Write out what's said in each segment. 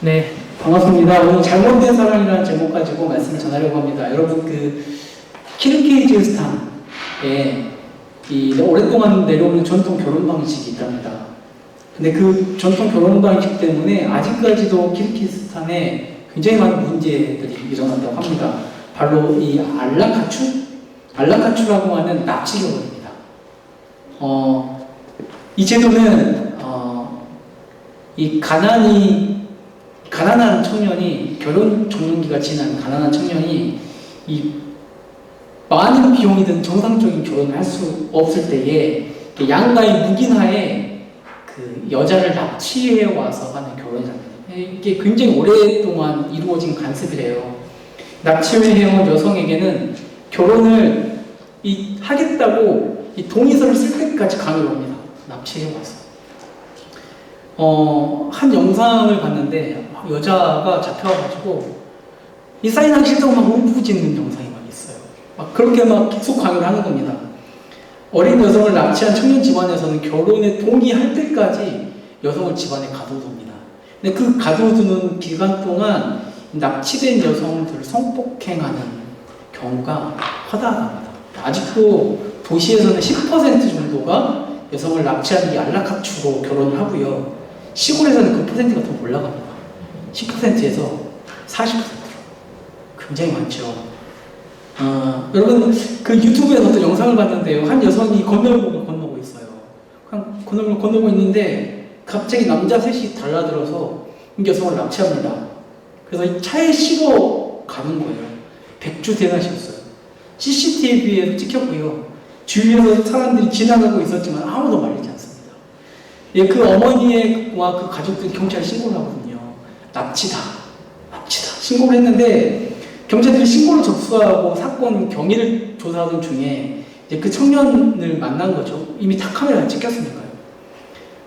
네, 반갑습니다. 오늘 잘못된 사랑이라는 제목 가지고 말씀 전하려고 합니다. 여러분, 키르기즈스탄에 오랫동안 내려오는 전통 결혼 방식이 있답니다. 근데 그 전통 결혼 방식 때문에 아직까지도 키르기즈스탄에 굉장히 많은 문제들이 일어난다고 합니다. 바로 이 알라카추라고 하는 납치 결혼입니다. 이 제도는 이 가난한 청년이, 결혼 적령기가 지난 가난한 청년이 이 많은 비용이 든 정상적인 결혼을 할 수 없을 때에 양가의 묵인하에 그 여자를 납치해 와서 하는 결혼이랍니다. 이게 굉장히 오랫동안 이루어진 관습이래요. 납치해온 여성에게는 결혼을 하겠다고 동의서를 쓸 때까지 강요를 합니다. 납치해 와서. 한 영상을 봤는데 여자가 잡혀와가지고 이 사인하기 싫다고 막 울부짖는 영상이 막 있어요. 막 그렇게 막 계속 강요를 하는 겁니다. 어린 여성을 납치한 청년 집안에서는 결혼에 동의할 때까지 여성을 집안에 가둬둡니다. 근데 그 가둬두는 기간 동안 납치된 여성들을 성폭행하는 경우가 허다합니다. 아직도 도시에서는 10% 정도가 여성을 납치하는 게 알라카추로 결혼을 하고요. 시골에서는 그 퍼센트가 더 올라갑니다. 10%에서 40%로. 굉장히 많죠. 여러분, 그 유튜브에서 어떤 영상을 봤는데요. 한 여성이 건널목을 건너고 있어요. 건널목을 건너고 있는데 갑자기 남자 셋이 달라들어서 이 여성을 납치합니다. 그래서 이 차에 실어 가는 거예요. 백주대낮이었어요. CCTV에도 찍혔고요. 주위에서 사람들이 지나가고 있었지만 아무도 말리지 않습니다. 예, 그 어머니와 그 가족들이 경찰에 신고를 하거든요. 납치다. 신고를 했는데 경찰들이 신고를 접수하고 사건 경위를 조사하던 중에 이제 그 청년을 만난 거죠. 이미 다 카메라에 찍혔으니까요.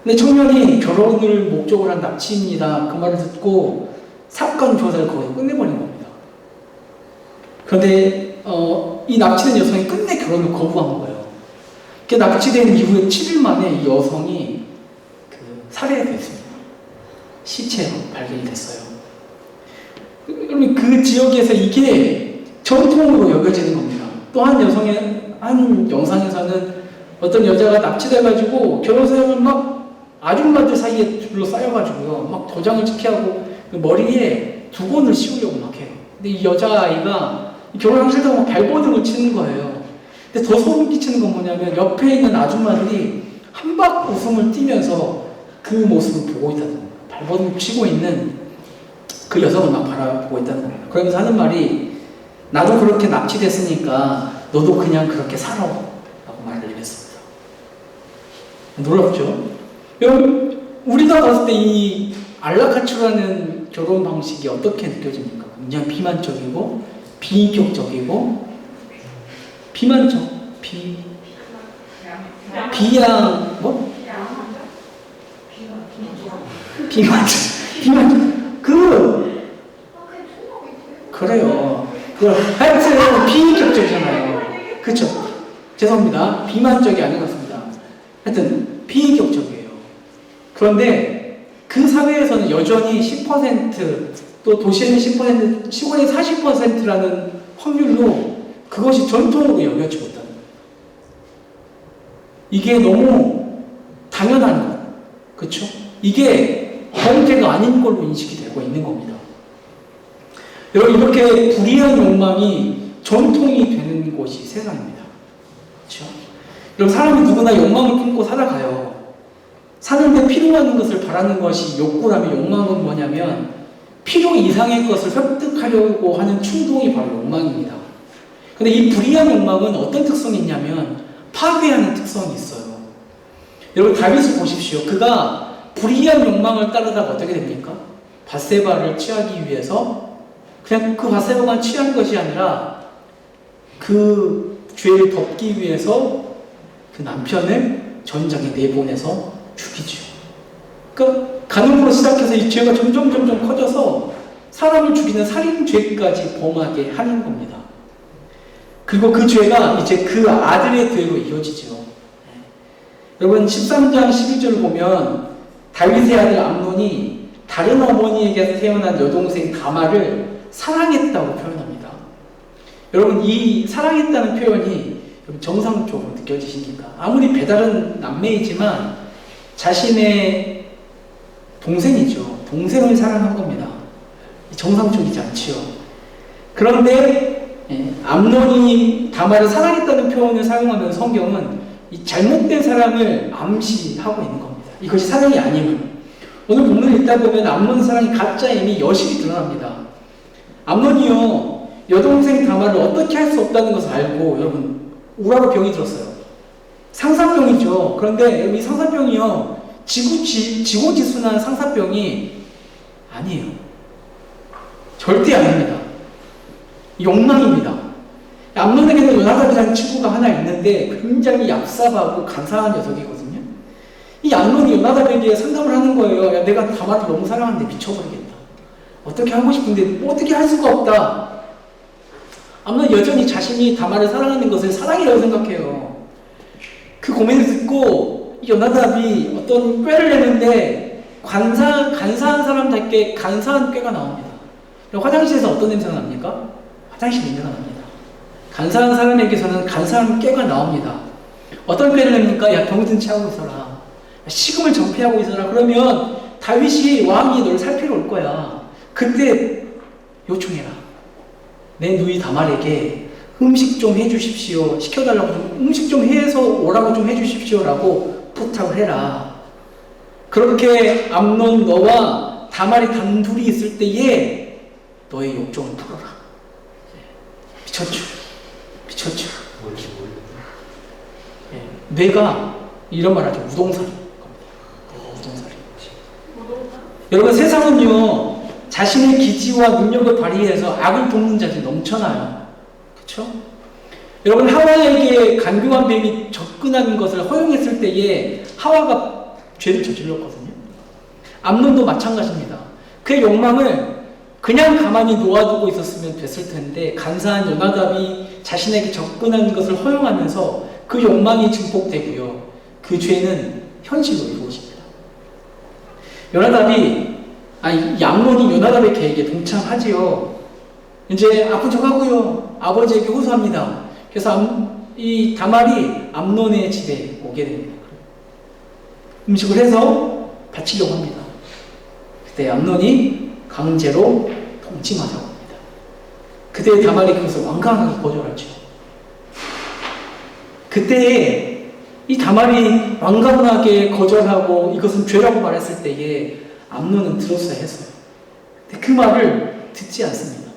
근데 청년이 결혼을 목적으로 한 납치입니다. 그 말을 듣고 사건 조사를 거기서 끝내버린 겁니다. 그런데 이 납치된 여성이 끝내 결혼을 거부한 거예요. 그 납치된 이후에 7일 만에 이 여성이 살해됐습니다. 시체로 발견이 됐어요. 그러면 그 지역에서 이게 전통으로 여겨지는 겁니다. 또 한 영상에서는 어떤 여자가 납치돼가지고 결혼사역을 막 아줌마들 사이에 둘러싸여가지고요. 막 도장을 찍게 하고 머리에 두건을 씌우려고 막 해요. 근데 이 여자아이가 결혼하기 싫다고 막 발버둥을 치는 거예요. 근데 더 소름 끼치는 건 뭐냐면 옆에 있는 아줌마들이 한박 웃음을 띠면서 그 모습을 보고 있다는 겁니다. 발버둥 치고 있는 그 여성을 막 바라보고 있다는 겁니다. 그러면서 하는 말이 나도 그렇게 납치됐으니까 너도 그냥 그렇게 살아 라고 말을 했습니다. 놀랍죠? 여러분, 우리가 봤을 때 이 알라카추라는 결혼 방식이 어떻게 느껴집니까? 굉장히 비만적이고 비인격적이고 그래요. 하여튼 비인격적이잖아요. 그쵸? 죄송합니다. 비만적이 아닌 것 같습니다. 하여튼 비인격적이에요. 그런데 그 사회에서는 여전히 10%, 또 도시에는 10%, 시골에 40%라는 확률로 그것이 전통으로 여겨지고 있다는 거예요. 이게 너무 당연한 것. 그쵸? 이게 범죄가 아닌 걸로 인식이 되고 있는 겁니다. 여러분, 이렇게 불의한 욕망이 전통이 되는 곳이 세상입니다. 그렇죠? 여러분, 사람이 누구나 욕망을 품고 살아가요. 사는데 필요한 것을 바라는 것이 욕구라면, 욕망은 뭐냐면 필요 이상의 것을 획득하려고 하는 충동이 바로 욕망입니다. 근데 이 불의한 욕망은 어떤 특성이 있냐면 파괴하는 특성이 있어요. 여러분, 다윗을 보십시오. 그가 불의한 욕망을 따르다가 어떻게 됩니까? 밧세바를 취하기 위해서 그냥 그 밧세바만 취한 것이 아니라 그 죄를 덮기 위해서 그 남편을 전장에 내보내서 죽이죠. 그러니까 간음으로 시작해서 이 죄가 점점 커져서 사람을 죽이는 살인죄까지 범하게 하는 겁니다. 그리고 그 죄가 이제 그 아들의 죄로 이어지죠. 여러분, 13장 11절을 보면 다윗의 아들 암논이 다른 어머니에게서 태어난 여동생 다말을 사랑했다고 표현합니다. 여러분, 이 사랑했다는 표현이 정상적으로 느껴지십니까? 아무리 배달은 남매이지만 자신의 동생이죠. 동생을 사랑한 겁니다. 정상적이지 않지요. 그런데 암논이 다말을 사랑했다는 표현을 사용하면 성경은 이 잘못된 사랑을 암시하고 있는 겁니다. 이것이 사랑이 아님을. 오늘 본문을 읽다 보면 암논 사랑이 가짜임이 여실히 드러납니다. 암논이요, 여동생 다말을 어떻게 할 수 없다는 것을 알고, 여러분, 우라로 병이 들었어요. 상사병이죠. 그런데 이 상사병이요, 지고지순한 상사병이 아니에요. 절대 아닙니다. 욕망입니다. 암논에게는 요나답이라는 친구가 하나 있는데 굉장히 얍삽하고 간사한 녀석이거든요. 이 암논이 요나답에게 상담을 하는 거예요. 야, 내가 다말을 너무 사랑하는데 미쳐버리겠다. 어떻게 하고 싶은데 뭐 어떻게 할 수가 없다. 암논 여전히 자신이 다말을 사랑하는 것을 사랑이라고 생각해요. 그 고민을 듣고 요나답이 어떤 꾀를 내는데 간사한 사람답게 간사한 꾀가 나옵니다. 화장실에서 어떤 냄새가 납니까? 화장실 냄새가 납니다. 간사한 사람에게서는 간사한 꾀가 나옵니다. 어떤 꾀를 냅니까? 야, 병든 채하고 있어라. 식음을 정폐하고 있어라. 그러면 다윗이 왕이 널 살피러 올 거야. 그때 요청해라. 내 누이 다말에게 음식 좀 해주십시오. 시켜달라고 좀 음식 좀 해서 오라고 좀 해주십시오라고 부탁을 해라. 그렇게 암논 너와 다말이 단둘이 있을 때에 너의 욕정을 풀어라. 미쳤죠? 미쳤죠? 뇌가 이런 말 하죠. 우동살이. 우동살이. 여러분, 세상은요, 자신의 기지와 능력을 발휘해서 악을 돕는 자들이 넘쳐나요. 그렇죠? 여러분, 하와에게 간교한 뱀이 접근하는 것을 허용했을 때에 하와가 죄를 저질렀거든요. 암논도 마찬가지입니다. 그의 욕망을 그냥 가만히 놓아두고 있었으면 됐을 텐데 간사한 요나답이 자신에게 접근하는 것을 허용하면서 그 욕망이 증폭되고요. 그 죄는 현실로 이루어집니다. 암논이 요나답의 계획에 동참하지요. 이제 아픈 척하고요. 아버지에게 호소합니다. 그래서 이 다말이 암논의 집에 오게 됩니다. 음식을 해서 바치려고 합니다. 그때 암논이 강제로 동침하자고 합니다. 그때 다말이 그것을 완강하게 거절하죠. 그때 이 다말이 완강하게 거절하고 이것은 죄라고 말했을 때에 암논은 들었어야 했어요. 근데 그 말을 듣지 않습니다.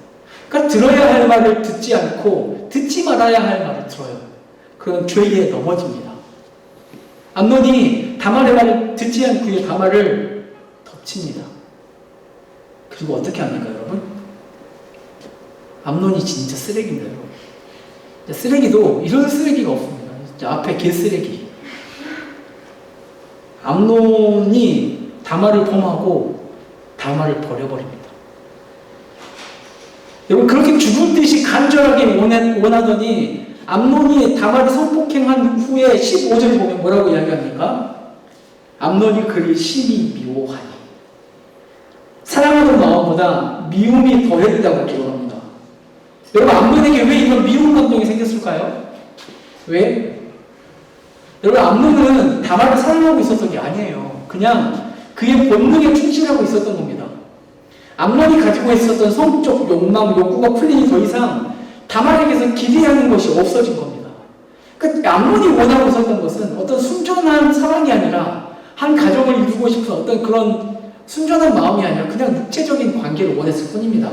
그러니까 들어야 할 말을 듣지 않고 듣지 말아야 할 말을 들어요. 그런 죄에 넘어집니다. 암논이 다말의 말을 듣지 않고 다말을 덮칩니다. 그리고 어떻게 합니까, 여러분? 암논이 진짜 쓰레기입니다, 여러분. 쓰레기도 이런 쓰레기가 없습니다. 진짜 앞에 개쓰레기. 암논이 다말을 범하고 다말을 버려버립니다. 여러분, 그렇게 죽을 듯이 간절하게 원하더니 암논이 다말을 성폭행한 후에 15절 보면 뭐라고 이야기합니까? 암논이 그를 심히 미워하니 사랑하는 마음보다 미움이 더했다고 기록합니다. 여러분, 암논에게 왜 이런 미움 감정이 생겼을까요? 왜? 여러분, 암논은 다말을 사랑하고 있었던 게 아니에요. 그냥 그의 본능에 충실하고 있었던 겁니다. 암논이 가지고 있었던 성적 욕망, 욕구가 풀리니 더 이상 다말에게서 기대하는 것이 없어진 겁니다. 그러니까 암논이 원하고 있었던 것은 어떤 순전한 사랑이 아니라 한 가정을 이루고 싶은 어떤 그런 순전한 마음이 아니라 그냥 육체적인 관계를 원했을 뿐입니다.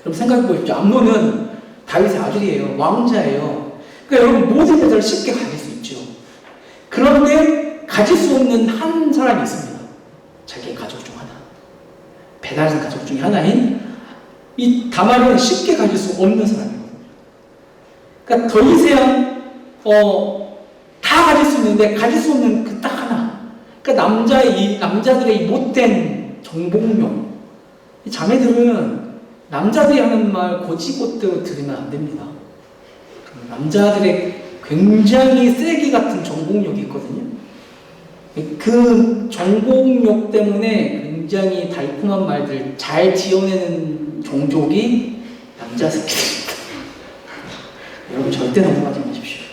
여러분, 생각해 보십시오. 암논은 다윗의 아들이에요. 왕자예요. 그러니까 여러분, 모든 여자를 쉽게 가질 수 있죠. 그런데 가질 수 없는 한 사람이 있습니다. 자기의 가족 중 하나. 배다른 가족 중에 하나인 이 다말은 쉽게 가질 수 없는 사람이거든요. 그러니까 더 이상 다 가질 수 있는데 가질 수 없는 그 딱 하나. 그러니까 남자들의 이 못된 정복용. 이 자매들은 남자들이 하는 말 고지고대로 들으면 안 됩니다. 남자들의 굉장히 쓰레기 같은 정복력이 있거든요. 그 정복력 때문에 굉장히 달콤한 말들 잘 지어내는 종족이 남자 새끼들입니다. 여러분 절대 넘어가지 마십시오.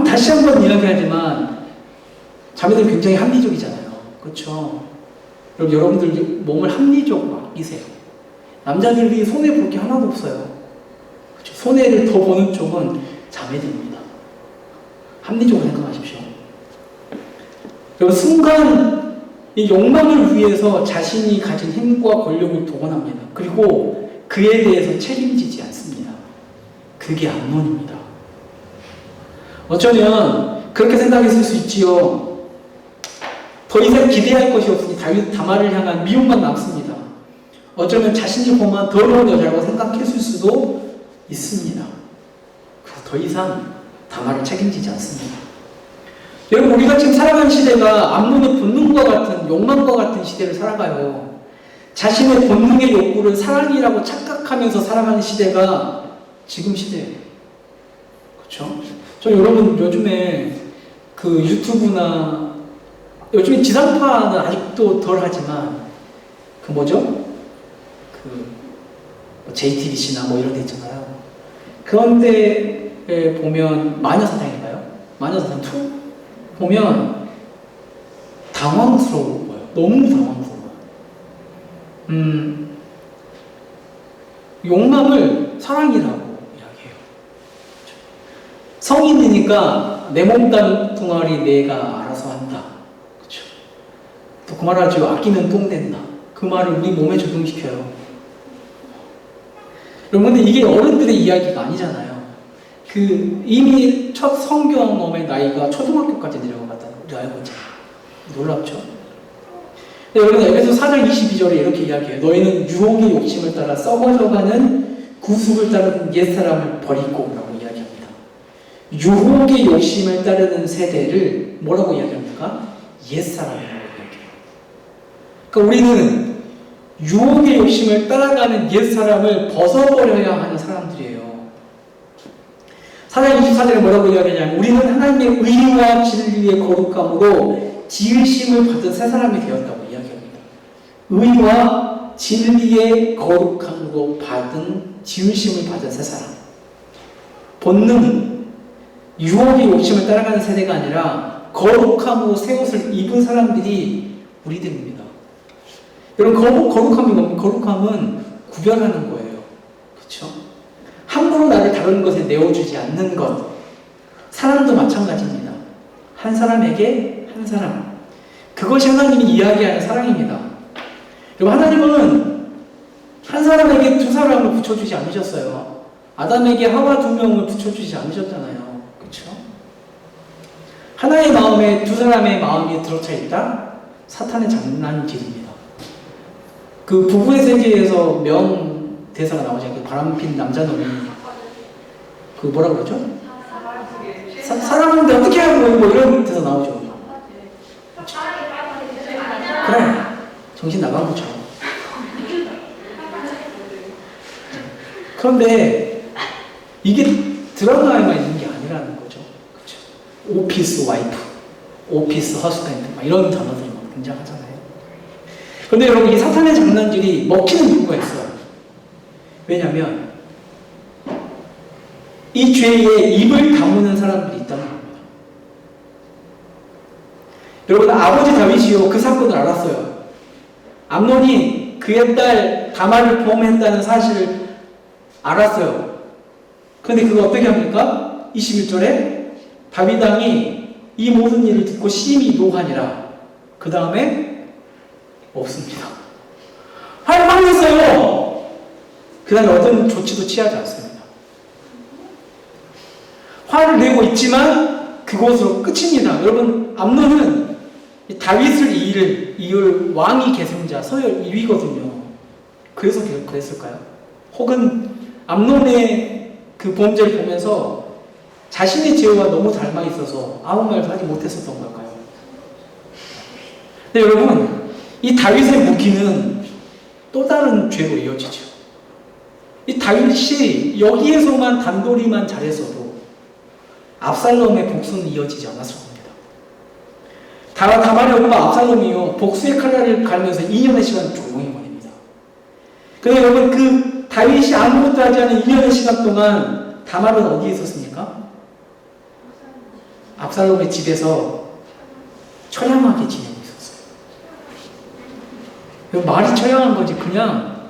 다시 한번 이야기하지만 자매들 굉장히 합리적이잖아요. 그렇죠? 여러분들 몸을 합리적으로 아끼세요. 남자들이 손해볼 게 하나도 없어요. 그렇죠? 손해를 더 보는 쪽은 자매들입니다. 합리적으로 생각하십시오. 여러분 순간 이 욕망을 위해서 자신이 가진 힘과 권력을 동원합니다. 그리고 그에 대해서 책임지지 않습니다. 그게 암논입니다. 어쩌면 그렇게 생각했을 수 있지요. 더 이상 기대할 것이 없으니 다말을 향한 미움만 남습니다. 어쩌면 자신이 보면 더러운 여자라고 생각했을 수도 있습니다. 그래서 더 이상 다말을 책임지지 않습니다. 여러분 우리가 지금 살아가는 시대가 암논의 본능과 같은 욕망과 같은 시대를 살아가요. 자신의 본능의 욕구를 사랑이라고 착각하면서 살아가는 시대가 지금 시대예요. 그렇죠? 저 여러분 요즘에 그 유튜브나 요즘에 지상파는 아직도 덜 하지만 그 뭐죠? 그 JTBC나 뭐 이런 데 있잖아요. 그런 데에 보면 마녀사냥인가요? 마녀사냥 2? 보면 당황스러워요. 너무 당황스러워요. 욕망을 사랑이라고 이야기해요. 성인이니까 내 몸뚱아리 내가 알아서 한다. 그렇죠? 또 그 말 하죠. 아끼면 똥 된다. 그 말을 우리 몸에 적용시켜요. 여러분 근데 이게 어른들의 이야기가 아니잖아요. 이미 첫 성경험의 나이가 초등학교까지 내려갔다는 거 우리 알고 있잖아요. 놀랍죠? 여러분 에베소 4장 22절에 이렇게 이야기해요. 너희는 유혹의 욕심을 따라 썩어져가는 구속을 따르는 옛사람을 버리고 라고 이야기합니다. 유혹의 욕심을 따르는 세대를 뭐라고 이야기합니까? 옛사람이라고 이야기해요. 그러니까 우리는 유혹의 욕심을 따라가는 옛사람을 벗어버려야 하는 사람들이에요. 4장 24절에 뭐라고 이야기하냐면 우리는 하나님의 의와 진리의 거룩함으로 지으심을 받은 새 사람이 되었다고 이야기합니다. 의와 진리의 거룩함으로 지으심을 받은 새 사람. 본능, 유혹의 욕심을 따라가는 세대가 아니라 거룩함으로 새 옷을 입은 사람들이 우리들입니다. 여러분 거룩함이 뭡니까? 거룩함은 구별하는 거예요. 그렇죠? 함부로 나를 다른 것에 내어주지 않는 것. 사랑도 마찬가지입니다. 한 사람에게 한 사람. 그것이 하나님이 이야기하는 사랑입니다. 그리고 하나님은 한 사람에게 두 사람을 붙여주지 않으셨어요. 아담에게 하와 2명을 붙여주지 않으셨잖아요. 그렇죠? 하나의 마음에 두 사람의 마음이 들어차 있다? 사탄의 장난질입니다. 그 부부의 세계에서 대사가 나오죠. 그 바람핀 남자놈이 그 뭐라 그러죠? 사랑하는데 어떻게 하는 뭐 이런 데서 나오죠. 그래, 정신 나간 거죠. 그런데 이게 드라마에만 있는 게 아니라는 거죠. 그렇죠? 오피스 와이프, 오피스 허스밴드 이런 단어들이 막 등장하잖아요. 그런데 여러분 이 사탄의 장난질이 먹히는 이유가 있어요. 왜냐하면 이 죄에 입을 다무는 사람들이 있다는 겁니다. 여러분 아버지 다윗이요 그 사건을 알았어요. 암논이 그의 딸 다말을 범했다는 사실을 알았어요. 그런데 그거 어떻게 합니까? 21절에 다윗 왕이 이 모든 일을 듣고 심히 노하니라. 그 다음에 없습니다. 활망했어요. 그 다음에 어떤 조치도 취하지 않습니다. 화를 내고 있지만 그것으로 끝입니다. 여러분 암논은 다윗을 이을 왕위 계승자 서열 1위거든요. 그래서 그랬을까요? 혹은 암논의 그 범죄를 보면서 자신의 죄와 너무 닮아 있어서 아무 말도 하지 못했었던 걸까요? 근데 여러분 이 다윗의 무기는 또 다른 죄로 이어지죠. 이 다윗이 여기에서만 단도리만 잘했어도 압살롬의 복수는 이어지지 않았을 겁니다. 다말의 오빠 압살롬이요 복수의 칼날을 갈면서 2년의 시간 조용히 보냅니다. 근데 여러분 그 다윗이 아무것도 하지 않은 2년의 시간 동안 다말은 어디에 있었습니까? 압살롬의 집에서 처량하게 지내고 있었어요. 말이 처량한 거지 그냥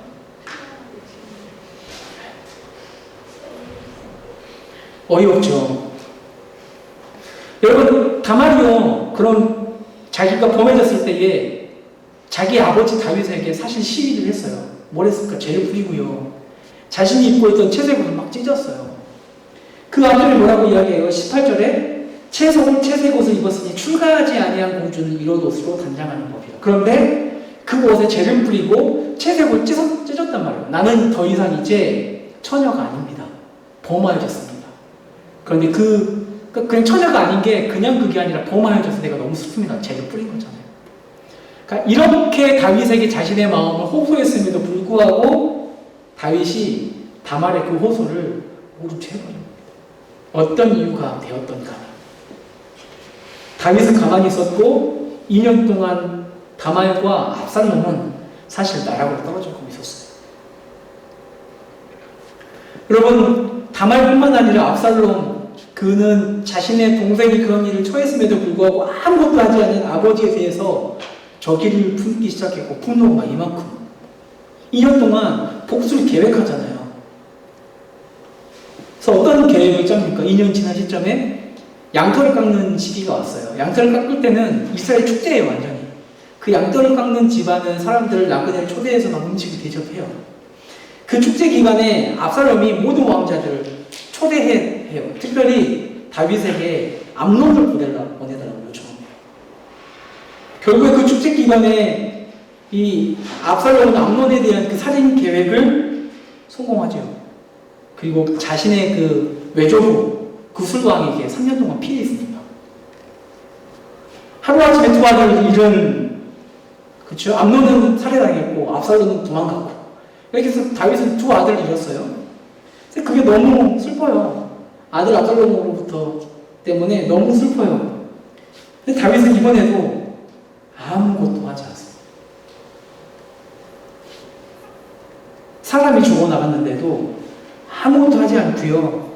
어이없죠. 여러분 다말이요 그런 자기가 범해졌을 때에 자기 아버지 다윗에게 사실 시위를 했어요. 뭘 했을까? 죄를 부리고요. 자신이 입고 있던 채색옷을 막 찢었어요. 그 앞에 뭐라고 이야기해요? 18절에 채색옷을 입었으니 출가하지 아니한 공주는 이런 옷으로 단장하는 법이다. 그런데 그 옷에 죄를 뿌리고 채색옷을 찢었단 말이에요. 나는 더 이상 이제 처녀가 아닙니다. 범하여졌습니다. 그런데 그냥 처녀가 아닌 게 그냥 그게 아니라 범하여져서 내가 너무 슬픕니다. 죄를 뿌린 거잖아요. 그러니까 이렇게 다윗에게 자신의 마음을 호소했음에도 불구하고 다윗이 다말의 그 호소를 모른 채 해버립니다. 어떤 이유가 되었던 간에 다윗은 가만히 있었고 2년 동안 다말과 압살롬은 사실 나락으로 떨어지고 있었어요. 여러분 다말뿐만 아니라 압살롬 그는 자신의 동생이 그런 일을 처했음에도 불구하고 아무것도 하지 않은 아버지에 대해서 저기를 품기 시작했고 분노가 이만큼 2년 동안 복수를 계획하잖아요. 그래서 어떤 계획을 짭니까? 2년 지난 시점에 양털을 깎는 시기가 왔어요. 양털을 깎을 때는 이스라엘 축제예요. 완전히. 그 양털을 깎는 집안은 사람들을 나그네를 초대해서 막 음식을 대접해요. 그 축제 기간에 압살롬이 모든 왕자들을 초대해요. 특별히 다윗에게 암논을 보내달라고 요청합니다. 결국에 그 축제 기간에 이 압살롬은 암논에 대한 그 살인 계획을 성공하죠. 그리고 자신의 그 외조부 구슬왕에게 3년 동안 피해했습니다. 하루아침에 두 아들을 잃은 그렇죠? 암논은 살해당했고 압살롬은 도망갔고 이렇게 해서 다윗은 두 아들을 잃었어요. 그게 너무 슬퍼요. 아들 압살롬으로부터 때문에 너무 슬퍼요. 근데 다윗은 이번에도 아무것도 하지 않습니다. 사람이 죽어나갔는데도 아무것도 하지 않고요.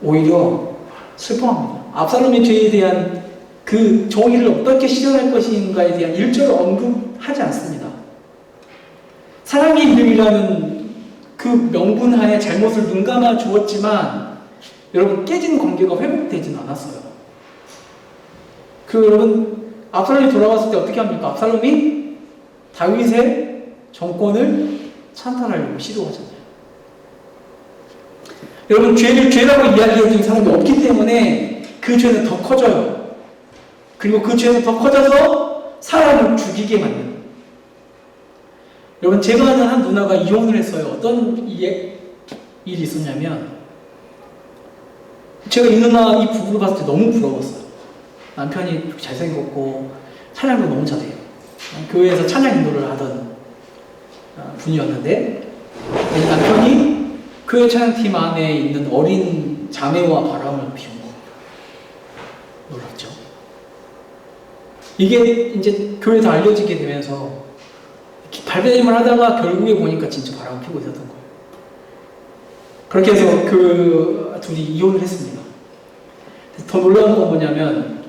오히려 슬퍼합니다. 압살롬의 죄에 대한 그 정의를 어떻게 실현할 것인가에 대한 일절을 언급하지 않습니다. 사랑의 이름이라는 그 명분하에 잘못을 눈감아 주었지만 여러분 깨진 관계가 회복되진 않았어요. 여러분 압살롬이 돌아왔을 때 어떻게 합니까? 압살롬이 다윗의 정권을 찬탈하려고 시도하잖아요. 여러분 죄를 죄라고 이야기해준 사람이 없기 때문에 그 죄는 더 커져요. 그리고 그 죄는 더 커져서 사람을 죽이게 만듭니다. 여러분 제가 아는 한 누나가 이혼을 했어요. 어떤 일이 있었냐면 제가 이 누나 이 부부를 봤을 때 너무 부러웠어요. 남편이 잘생겼고 찬양도 너무 잘해요. 교회에서 찬양 인도를 하던 분이었는데 남편이 교회 찬양팀 안에 있는 어린 자매와 바람을 피운 겁니다. 놀랍죠? 이게 이제 교회에서 알려지게 되면서 발베림을 하다가 결국에 보니까 진짜 바람을 피고 있었던 거예요. 그렇게 해서 그 둘이 이혼을 했습니다. 더 놀라운 건 뭐냐면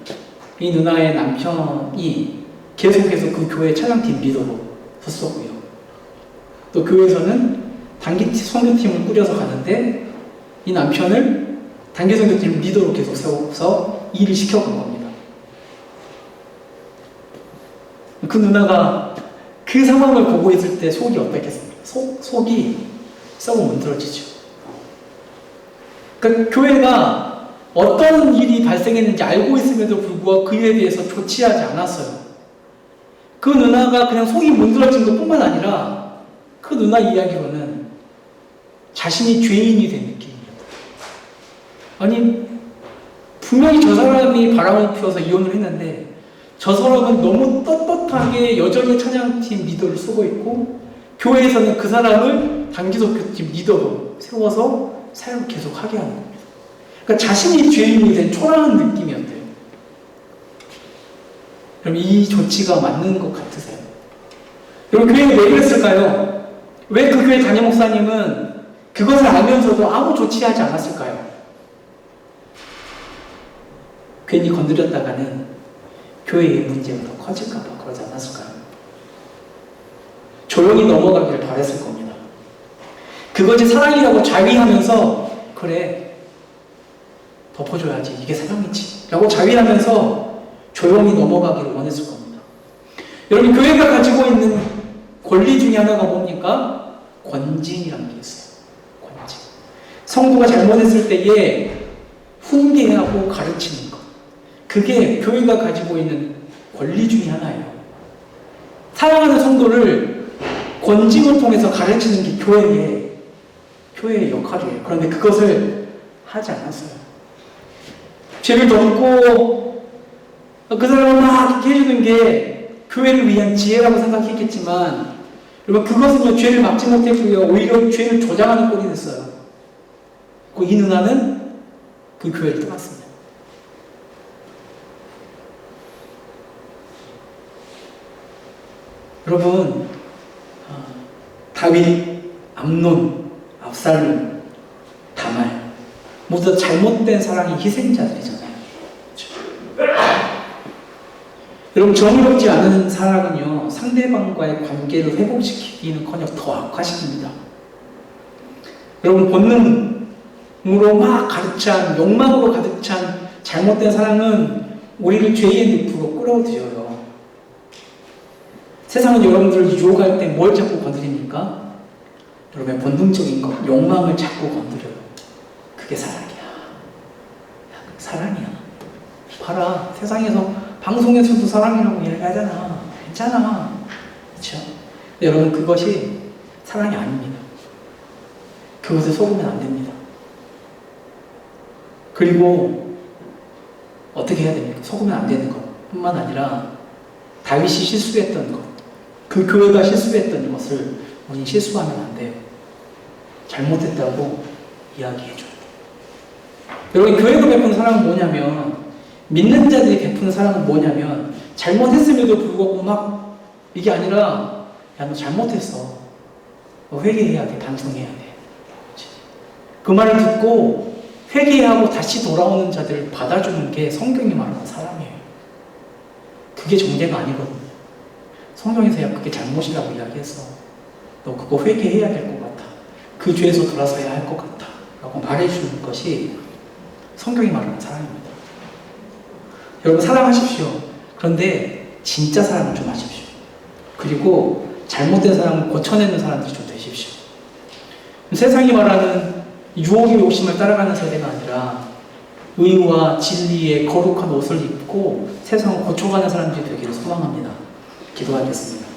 이 누나의 남편이 계속해서 그 교회 찬양팀 리더로 섰었고요. 또 교회에서는 단기 선교팀을 꾸려서 가는데 이 남편을 단기 선교팀 리더로 계속 세워서 일을 시켜간 겁니다. 그 누나가 그 상황을 보고 있을 때 속이 어떻겠습니까? 속이 썩어 문드러지죠. 그러니까 교회가 어떤 일이 발생했는지 알고 있음에도 불구하고 그에 대해서 조치하지 않았어요. 그 누나가 그냥 속이 문드러진 것 뿐만 아니라 그 누나 이야기로는 자신이 죄인이 된 느낌이었다. 아니 분명히 저 사람이 바람을 피워서 이혼을 했는데 저 사람은 너무 떳떳하게 여전히 찬양팀 리더를 쓰고 있고 교회에서는 그 사람을 단기독교팀 리더로 세워서 사역을 계속 하게 하는 겁니다. 그러니까 자신이 죄인이 된 초라한 느낌이었대요. 그럼 이 조치가 맞는 것 같으세요? 여러분, 교회에 왜 그랬을까요? 왜 그 교회 담임 목사님은 그것을 알면서도 아무 조치하지 않았을까요? 괜히 건드렸다가는 교회의 문제가 더 커질까봐 그러지 않았을까요? 조용히 넘어가기를 바랬을 겁니다. 그것이 사랑이라고 자위하면서 그래, 덮어줘야지, 이게 사랑이지 라고 자위하면서 조용히 넘어가기를 원했을 겁니다. 여러분, 교회가 가지고 있는 권리 중에 하나가 뭡니까? 권징이라는 게 있어요. 권징. 성도가 잘못했을 때에 훈계하고 가르치는 것, 그게 교회가 가지고 있는 권리 중에 하나예요. 사랑하는 성도를 권징을 통해서 가르치는 게 교회의 역할이에요. 그런데 그것을 하지 않았어요. 죄를 덮고 그 사람을 막 해주는 게 교회를 위한 지혜라고 생각했겠지만, 여러분, 그것은요, 죄를 막지 못했고요, 오히려 죄를 조장하는 꼴이 됐어요. 이 누나는 그 교회를 떠났습니다. 여러분, 다윗, 암논, 압살롬, 다말 모두 잘못된 사랑의 희생자들이잖아요. 그렇죠? 여러분, 정의롭지 않은 사랑은요, 상대방과의 관계를 회복시키기는커녕 더 악화시킵니다. 여러분, 본능으로 막 가득 찬, 욕망으로 가득 찬 잘못된 사랑은 우리를 죄의 늪으로 끌어들여요. 세상은 여러분들을 유혹할 때 뭘 자꾸 건드립니까? 여러분의 본능적인 것, 욕망을 자꾸 건드려요. 그게 사랑이야. 사랑이야. 봐라, 세상에서 방송에서도 사랑이라고 얘기하잖아. 괜찮아. 그렇죠? 여러분, 그것이 사랑이 아닙니다. 그것에 속으면 안 됩니다. 그리고 어떻게 해야 됩니까? 속으면 안 되는 것 뿐만 아니라 다윗이 실수했던 것, 그 교회가 실수했던 것을 우리는 실수하면 안 돼요. 잘못했다고 이야기해줘야 돼요. 여러분, 교회가 베푸는 사랑은 뭐냐면, 믿는 자들이 베푸는 사랑은 뭐냐면, 잘못했음에도 불구하고 막 이게 아니라, 야, 너 잘못했어. 너 회개해야 돼. 반성해야 돼. 그 말을 듣고 회개하고 다시 돌아오는 자들을 받아주는 게 성경이 말하는 사랑이에요. 그게 정죄가 아니거든요. 성경에서 야, 그게 잘못이라고 이야기했어. 너 그거 회개해야 될 것 같아. 그 죄에서 돌아서야 할 것 같아. 라고 말해주는 것이 성경이 말하는 사랑입니다. 여러분, 사랑하십시오. 그런데 진짜 사랑을 좀 하십시오. 그리고 잘못된 사랑을 고쳐내는 사람들이 좀 되십시오. 세상이 말하는 유혹의 욕심을 따라가는 세대가 아니라 의와 진리의 거룩한 옷을 입고 세상을 고쳐가는 사람들이 되기를 소망합니다. 기도하겠습니다.